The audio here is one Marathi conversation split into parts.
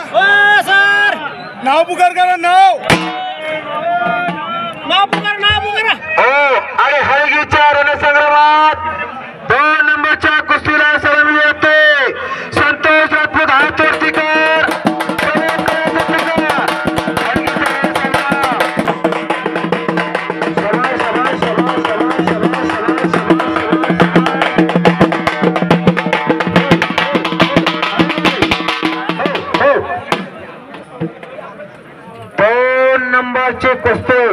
सर नाव पुकार करा नाव पुकारा हो आणि हलगीच्या रणसंग्रामात 2 नंबरच्या कुस्तीला सलामी देते संतोष राजपूत हातोर्तीकर नंबरची कुस्ती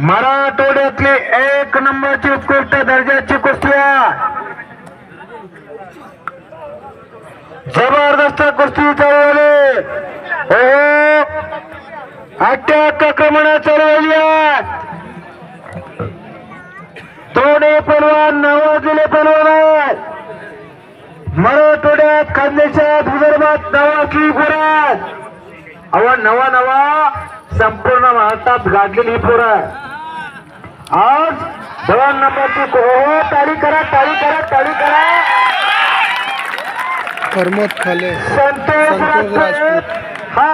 मराठवाड्यातली 1 नंबरची उत्कृष्ट दर्जाची कुस्ती जबरदस्त कुस्ती चालवली हो अटॅक आक्रमण चालवली दोन्ही पैलवान नावाजलेले पैलवान आहेत मराठवाड्यात खानदेशात विदर्भात नावाजली पोरं अवा नवा संपूर्ण भारतात गाजलेली ही पोरं आज 2 नंबरची ताली करा प्रमोद खाले संतोष राजपूत हा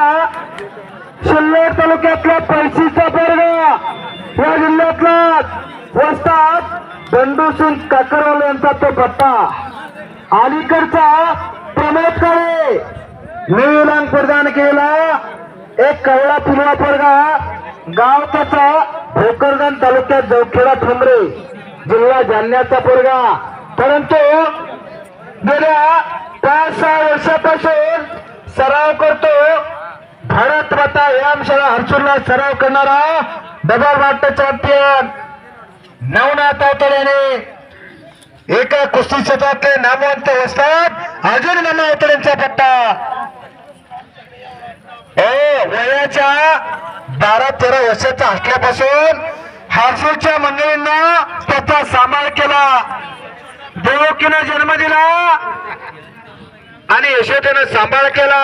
सिल्लोड तालुक्यातला पैसीचा पोरगा या जिल्ह्यातला वस्तात बंडूसिंग काकरवाल यांचा तो पट्टा अलीकडचा प्रमोद काळे निविलांग प्रदान केला एक कवळा पिलवा पोरगा गाव त्याचा भोकरदन तालुक्यात जवखेडा ठोंबरे जिल्हा जालन्याचा पोरगा परंतु गेल्या 5-6 वर्षापासून सराव करतो भारत माता व्यायामशाळा हर्सूलला सराव करणारा डबल वाट चॅम्पियन नवनाथ अवतड्याने एका कुस्ती क्षेत्रातले नामवंत असतात अजून नाना अवतड्यांचा पट्टा वयाच्या 12-13 वर्षाचा असल्यापासून हर्सूलच्या मंडळींना त्याचा सांभाळ केला देवकीनं जन्म दिला आणि यशोदेनं सांभाळ केला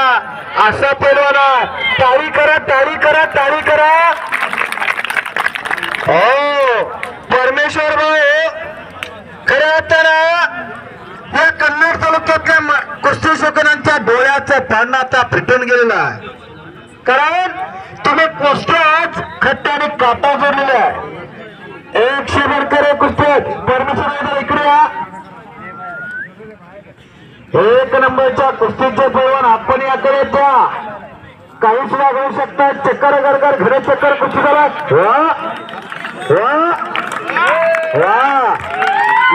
असा पैलवान टाळी करा हो परमेश्वर भाऊ खऱ्या अर्थानं या कन्नड तालुक्यातल्या कुस्ती शौकीनांच्या डोळ्याचं पारणं आता फिटून गेलेलं आहे कारण तुम्ही कुस्त्याच खट्टा आणि काटा जोडलेला आहे 100 बरकरे कुस्त्यात परमेश्वर इकडे या 1 नंबरच्या कुस्तीचे पैलवान आपण याकडे द्या काही सुद्धा घडू शकतात चक्कर गरगर घडे चक्कर कुस्ती झाला वा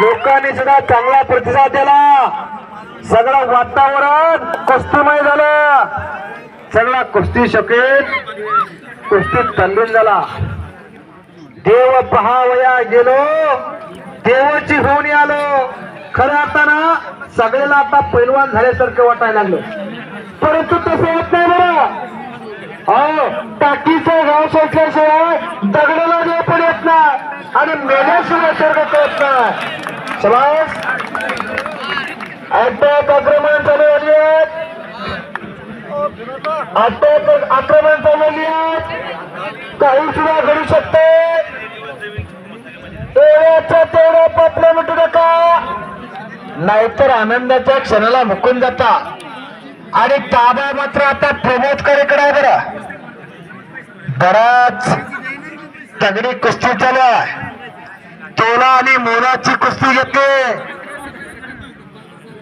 लोकांनी सुद्धा चांगला प्रतिसाद दिला सगळं वातावरण कुस्तीमय झालं सगळा कुस्ती शौकीन कुस्तीत तल्लीन झाला देव पहावया गेलो देवाची होऊन आलो खऱ्या अर्थानं सगळ्याला आता पैलवान झाल्यासारखं वाटायला लागलं परंतु तसं होत नाही बरं टाकीचं गाव सोडल्याशिवाय दगडाला देव पण येत नाही आणि मेल्याशिवाय स्वर्ग कळत नाही समाज अटॅक आक्रमण चालवली आहेत अटॅक आक्रमण चालवली आहेत काही सुद्धा घडू शकते तेवढं पापलं मिटू नका नाहीतर आनंदाच्या क्षणाला मुकून जाता आणि ताबा मात्र आता प्रमोद करेकडे आहे बरं बराच तगडी कुस्ती चालू आहे तोला आणि मोलाची कुस्ती घेतली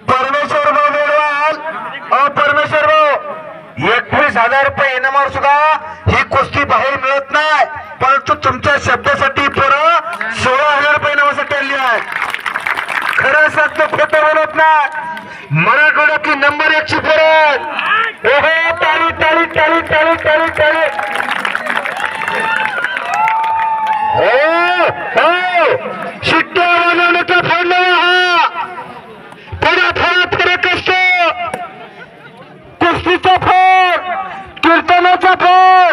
परमेश्वर भाऊ बेडवाल परमेश्वर भाऊ 21,000 रुपये इनामावर सुद्धा ही कुस्ती बाहेर मिळत नाही परंतु तुमच्या शब्दासाठी पोरं 16,000 रुपये इनामासाठी आली आहे खरं सांगतो खोटं बोलत नाही मराठवाड्यातली नंबर 1 ची पोरं टाळी टाळी टाळी टाळी टाळी टाळी शिट्ट्या बनवण्याचा फळ हा थोडा फरक असतो कुस्तीचा फळ कीर्तनाचा फळ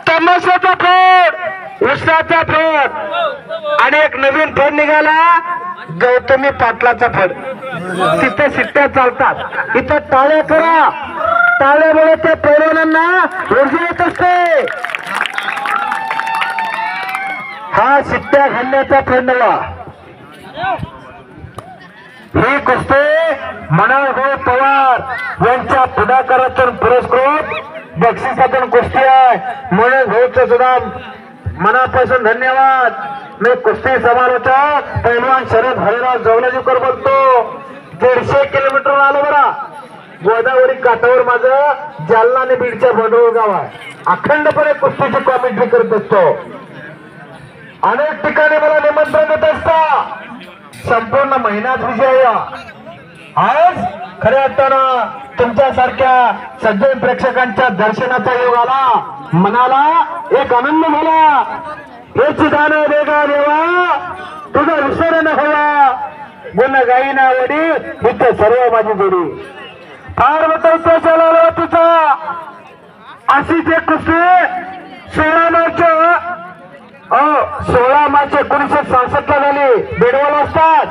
तमाशाचा फळ उसाचा फळ आणि एक नवीन फळ निघाला गौतमी पाटलाचा फळ तिथे शिट्ट्या चालतात इथं टाळ्या करा टाळ्यामुळे त्या पैलवानांना ऊर्जा येत असते हा शिट्ट्या घालण्याचा फळ नवा ही कुस्ती मनोहर पवार यांच्या पुढाकारातून पुरस्कृत बक्षिसातून कुस्ती आहे म्हणून भाऊचं सुद्धा मनापासून धन्यवाद. मी कुस्ती समालोचक पैलवान शरद हरिराज जवळजीकर बोलतो. 150 किलोमीटर आलो बरा. गोदावरी काठावर माझं जालना आणि बीडच्या बंडोळ गाव आहे. अखंडपणे कुस्तीची कॉमेंट्री करत असतो. अनेक ठिकाणी मला निमंत्रण देत असता. संपूर्ण महिन्यात विजय आज खऱ्या अर्थानं तुमच्यासारख्या सज्जन प्रेक्षकांच्या दर्शनाचा योग आला. मनाला एक आनंद झाला. हेच दान देगा देवा तुझा विसर न हवा गुण गाई ना वडी इथे सर्व माझी जोडी. फार महत्वाचा चालला तुझा अशीच एक कुस्ती 16 मार्च 1966 ला झाली. बेडवाला असतात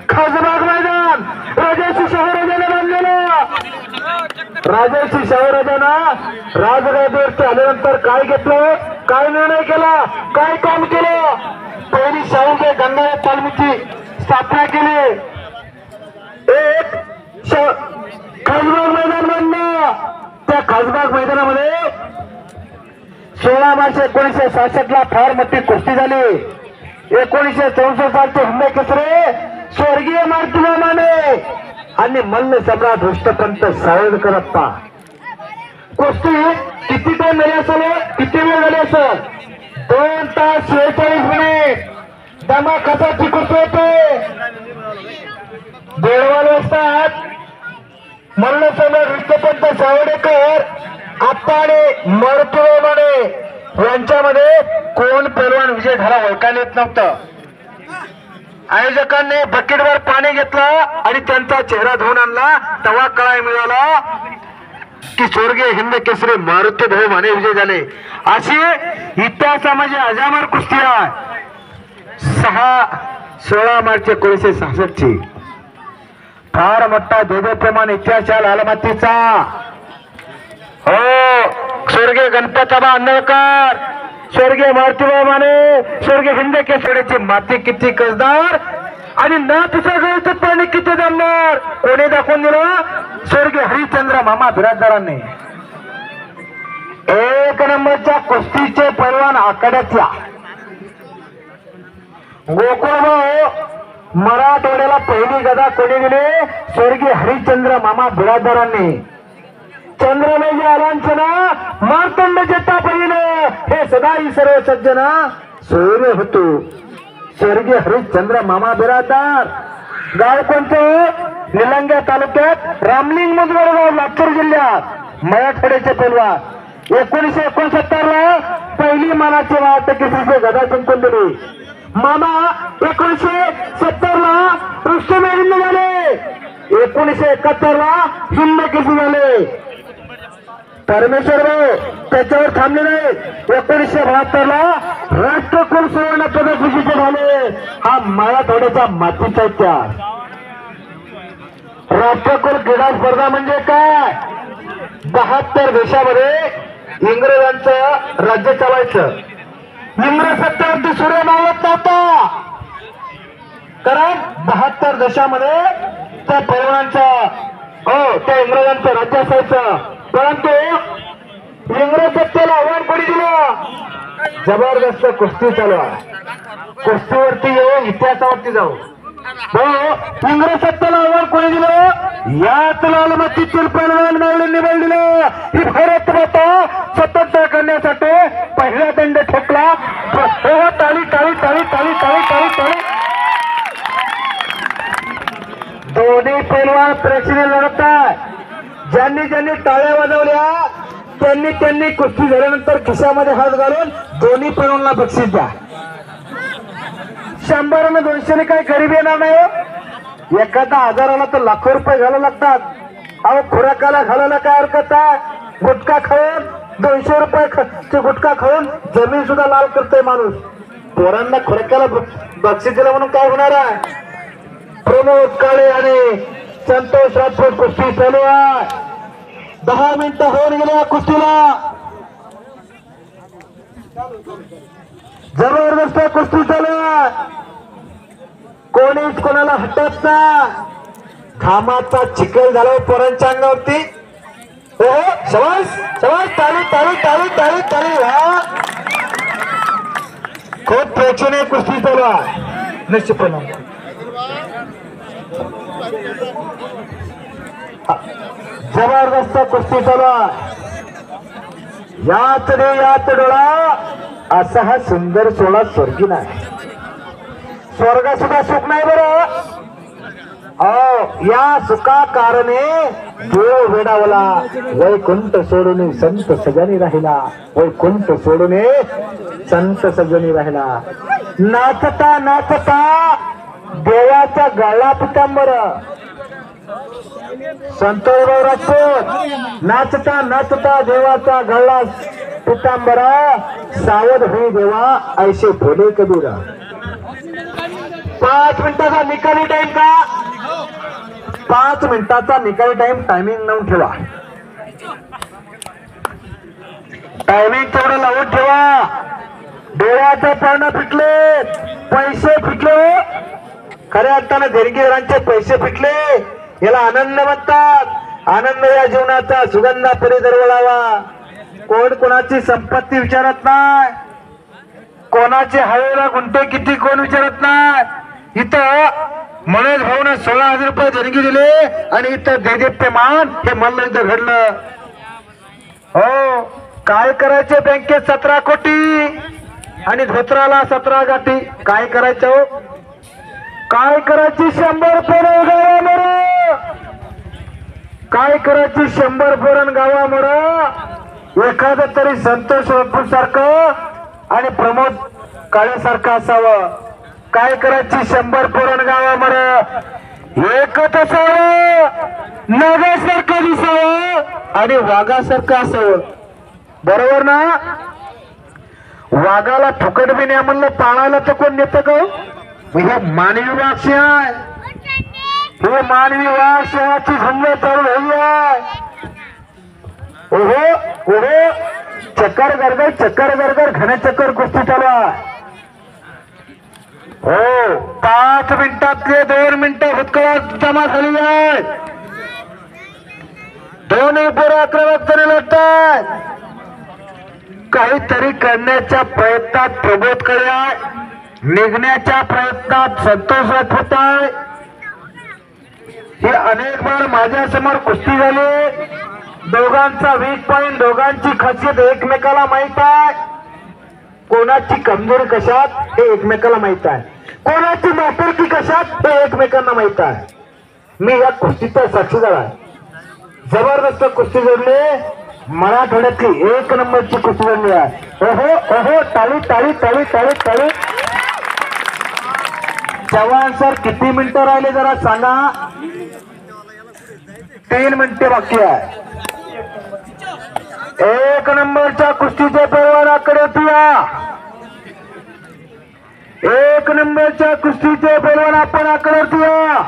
खासबाग मैदान राजाशी शाहूराजाने बांधलेलं. राजाशी शाहूराजानं राजगादीवरती आल्यानंतर काय घेतलं, काय निर्णय केला, काय काम केलं. पहिली शाहूगे गंगाराम तालमीची स्थापना केली. एक खासबाग मैदान बांधलं. त्या खासबाग मैदानामध्ये 16 मार्च 1966 ला फार मोठी कुस्ती झाली. 1964 सालचे हिंद केसरी स्वर्गीय मारुतीबा माने आणि मल्ल सम्राट हृष्टपंत सावळकरप्पा. कुस्ती किती टाइम झाली असेल, किती वेळ झाली असेल? 2 तास 46 मिनिट दमा खताची कुस्ती होते. बेळवाल असतात मल्ल सम्राट हृष्टपंत सावळेकर आप्पा आणि मारुतीबा माने यांच्यामध्ये कोण पैलवान विजय झाला ओळखायला येत नव्हतं. आयोजकांनी बकेटवर पाणी घेतलं आणि त्यांचा चेहरा धुवून आणला. तेव्हा कळाय मिळाला की स्वर्गीय हिंद केसरी मारुती भाऊ माने विजय झाले. अशी इतिहासामध्ये अजामर कुस्ती आहे. 16 मार्च 1966 ची फार मोठा देवप्रेमान इतिहास लालमातीचा. हो स्वर्गीय गणपतबा अंधळकर, स्वर्गीय मारुतीबा माने, स्वर्गीय हिंद केसरीची माती किती कसदार आणि ना तुझ्या गळ्याचं पाणी किती जमणार कोणी दाखवून दिलं? स्वर्गीय हरिश्चंद्र मामा बिराजदारांनी. 1 नंबरच्या कुस्तीचे पैलवान आखाड्यातला गोकुळभाऊ मराठवाड्याला पहिली गदा कोणी दिली? स्वर्गीय हरिश्चंद्र मामा बिराजदारांनी. चंद्रमेजी आलांचना मार्तंड जेता पहिलं हे सदाई सर्व सज्जना सोयरे होतो. स्वर्गीय हरिश्चंद्र मामा बिराजदार. गाव कोणतं? निलंगा तालुक्यात रामलिंग मुदगड गाव लातूर जिल्ह्यात मराठवाड्याचे पैलवान. 1969 ला पहिली मानाची वाहतुकीची गदा जिंकून दिली. मामा 1970 ला रुस्तुमेरिंद झाले. 1971 ला हिंद केसरी झाले. परमेश्वरराव त्याच्यावर थांबले नाही. 1972 ला राष्ट्रकुल सुवर्ण पदक विजेते झाले. हा मराठवाड्याच्या मातीचा इतिहास. राष्ट्रकुल क्रीडा स्पर्धा म्हणजे काय? 72 देशामध्ये इंग्रजांचं राज्य चालायचं. इंग्रज सत्तेवरती सूर्य मावळत नव्हता कारण 72 देशामध्ये त्या पैलवानांच्या त्या इंग्रजांचं राज्य असायचं. परंतु इंग्रज सत्तेला आव्हान कोणी दिलं? जबरदस्त कुस्ती चालू आहे. कुस्तीवरती येऊ, इतिहासावरती जाऊ. इंग्रज सत्तेला आव्हान कोणी दिलं? याच लालमातीतील पैलवान मावळींनी निवडलेलं. ही भारत माता स्वतंत्र करण्यासाठी पहिला दंड ठोकला. टाळी टाळी टाळी टाळी टाळी टाळी टाळी. दोन्ही पैलवान प्रेक्षणीय लढत आहे. ज्यांनी ज्यांनी टाळ्या वाजवल्या त्यांनी कुस्ती झाल्यानंतर खिशामध्ये हात घालून दोन्ही पैलवानांना बक्षीस द्या. 100 आणि 200 काही गरीब येणार नाही. एखादा आजाराला तर लाखो रुपये घालावे लागतात. अहो खुराकाला घालायला काय हरकत आहे? गुटखा खाऊन 200 रुपये गुटखा खाऊन जमीन सुद्धा लाल करतोय माणूस. पोरांना खुराकाला बक्षीस दिलं म्हणून काय होणार आहे? प्रमोद काळे आणि संतोष राजपूत कुस्ती चालू आहे. 10 मिनिटं होऊन गेल्या कुस्तीला. जबरदस्त कुस्ती चालू आहे. कोणीच कोणाला हटत नाही. घामाचा चिखल झाला पोरांच्या अंगावरती. हो शबास शबास, ताली ताली ताली ताली ताली. वा, खूप प्रेक्षणीय कुस्ती चालू आहे. निश्चितपणे जबरदस्त कुस्ती चालू आहे. यात रे यात डोळा असा हा सुंदर सोळा स्वर्गी नाही. स्वर्ग सुद्धा सुख नाही बरं. या सुखा कारणे देव वेडावला. वैकुंठ सोडून संत सजनी राहिला. वैकुंठ सोडून संत सजनी राहिला. नाचता नाचता देवाचा गळा पितांबर. संतोषराव राजपूत नाचता नाचता देवाचा गळा पितांबरा. सावध होई देवा ऐसे भोले कबीरा. 5 मिनिटाचा निकाली टाइम का? 5 मिनिटाचा निकाली टाइम. टायमिंग लावून ठेवा. टायमिंग तेवढं लावून ठेवा. डोळ्याचे पानं फिटले, पैसे फिटले. खऱ्या अर्थानं देणगीदारांचे पैसे फिटले. याला आनंद म्हणतात. आनंद या जीवनाचा सुगंधा परी दरवळावा. कोण कोणाची संपत्ती विचारत नाही. कोणाचे हवेला गुंठे किती कोण विचारत नाही. इथं मनोज भाऊन 16,000 रुपये देणगी दिले आणि इथं दैदिप्यमान हे मल्ल इथं घडलं. हो, काय करायचे बँकेत 17 कोटी आणि धोत्राला 17 गाठी. काय करायचं हो? काय करायची 100 पोरं गावामोर. काय करायची 100 पोरं गावामोर. एखादं तरी संतोष राजपूत सारखं आणि प्रमोद काळेसारखं असावं. काय करायची 100 पोरं गावामोर. एकच असावं, नागासारखं दिसावं आणि वाघासारखं असावं. बरोबर ना? वाघाला फुकट बी नाही म्हणलं पाळायला तर कोण नेतं का? हे मानवी वाघ आहे. हे मानवी वाघ शहाची झुंज चालू झाली आहे. ओहो ओहो, चक्कर गरगर घन चक्कर कुस्ती चालू आहे. हो, 5 मिनिटातले 2 मिनिटं भूतकाळात जमा झालेली आहेत. दोन्ही पोरं आक्रमकपणे लढतात. काहीतरी करण्याच्या प्रयत्नात प्रबोधकडे आहे. निघण्याच्या प्रयत्नात संतोष राजपूत आहे. हे अनेक बार माझ्या समोर कुस्ती झाली. दोघांचा वीक पॉइंट, दोघांची खासियत एकमेकाला माहित आहे. कोणाची कमजोरी कशात हे एकमेकाला माहित आहे. कोणाची मातरकी कशात हे एकमेकांना माहित आहे. मी या कुस्तीचा साक्षीदार आहे. जबरदस्त कुस्ती जोडली. मराठवाड्यातली 1 नंबरची कुस्ती जोडली आहे. ओहो ओहो, टाळी टाळी टाळी टाळी टाळी. चव्हाण सर किती मिनिटं राहिले जरा सांगा. 3 मिनिटे बाकी आहे. 1 नंबरच्या कुस्तीचे पैलवान आकडे या. 1 नंबरच्या कुस्तीचे पैलवान आपण आकडे या.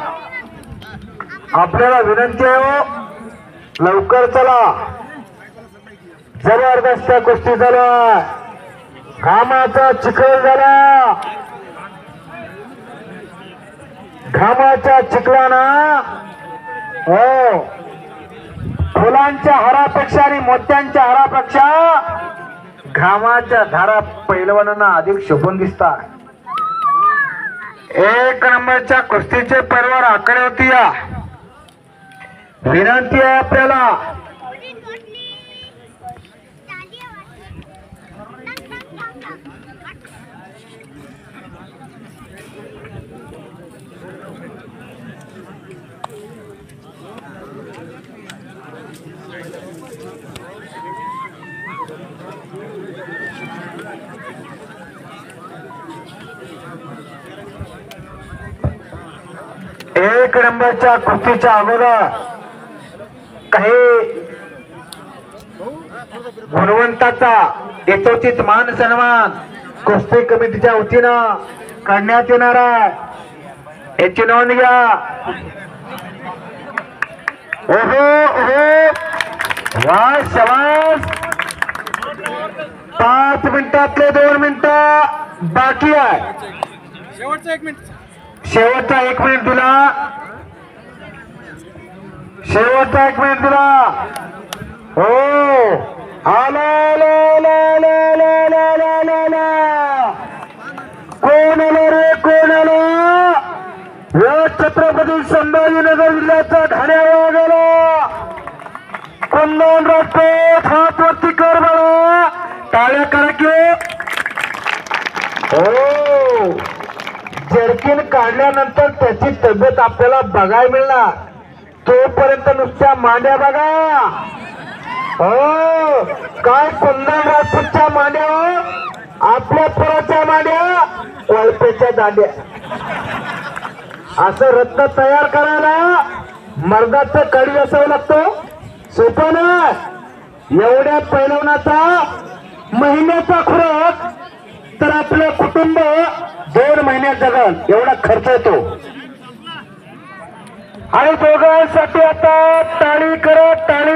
आपल्याला विनंती आहे हो, लवकर चला. जबरदस्त कुस्ती झाला. घामाचा चिखल झाला. घामाच्या चिखलानं हो, फुलांच्या हारापेक्षा आणि मोत्यांच्या हारापेक्षा घामाच्या धारा पैलवानांना अधिक शोभून दिसतात. 1 नंबरच्या कुस्तीचे पैलवान आकडे होती या. विनंती आहे आपल्याला, एक नंबरच्या कुस्तीच्या अगोदर काही गुणवंताचा यथोचित मान सन्मान कुस्ती कमिटीच्या वतीनं करण्यात येणार आहे. याची नोंद घ्या. ओहो ओहो, वा शाबास. 5 मिनिटातले 2 मिनिटं बाकी आहे. शेवटचा 1 मिनिट दिला. शेवटचा 1 मिनिट दिला. हो आला आला आला आला आला आला आला आला आला. कोण आलं रे कोण आलं? या छत्रपती संभाजीनगर जिल्ह्याचा ठाण्यावर गेला कुंदन राजपूत. हात वरती कर बळा, टाळ्या करा की. हो जर्किन काढल्यानंतर त्याची तब्येत आपल्याला बघायला मिळणार. तोपर्यंत नुसत्या मांड्या बघा. हो काय कुंदन राजपूतच्या मांड्या, आपल्या पुराच्या मांड्या, वळपेच्या दांड्या. असं रत्न तयार करायला मर्दाचं कडी असावं लागतं. सोपं ना. एवढ्या पैलवानाचा महिन्याचा खुराक तर आपलं कुटुंब 2 महिन्यात जगल एवढा खर्च येतो. आणि दोघांसाठी आता टाळी करत टाळी